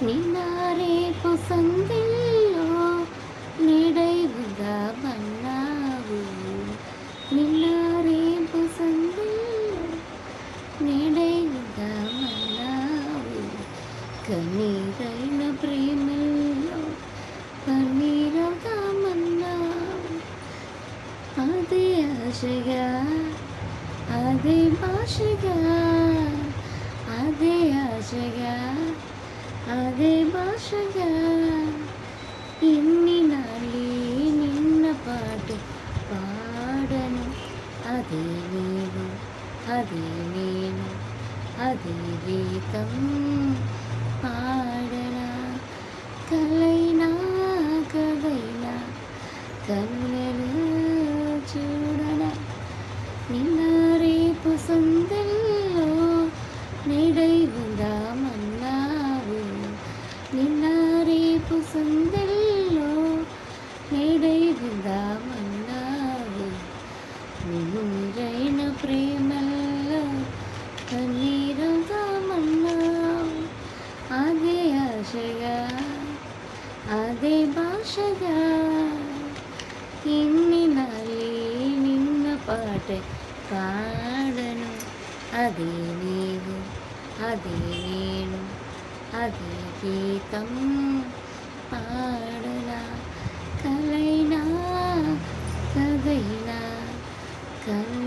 నిన్న రేపు సంధిల్లో నీడైవుగా మన్నావు. నిన్న రేపు సంధిల్లో నీడైవుగా మన్నావు. కన్నీరైన ప్రేమల్లో పన్నీరుగా మన్నావు. అదే ఆశగా అదే భాషగా అదే ఆశగా అదే భాషగా ఇన్ని నాళ్ళే నిన్న పాటు పాడను. అదే నీవు అదే నేను అదే గీతం పాడనా. కలైనా కదైనా కనులలో చూడనా. నిన్న రేపు సందెల్లో నీడై ఉందామన్నావు. నిన్న రేపు సందెల్లో నీడై ఉందామన్నావు. నీరైన ప్రేమల్లో కన్నీరుదామన్నావు. అదే ఆశగా అదే భాషగా ఇన్ని నాళ్ళే నిన్న పాట పాడను. అదే నీవు అదే నేను అదే గీతం పాడనా. కలైనా కదైనా కల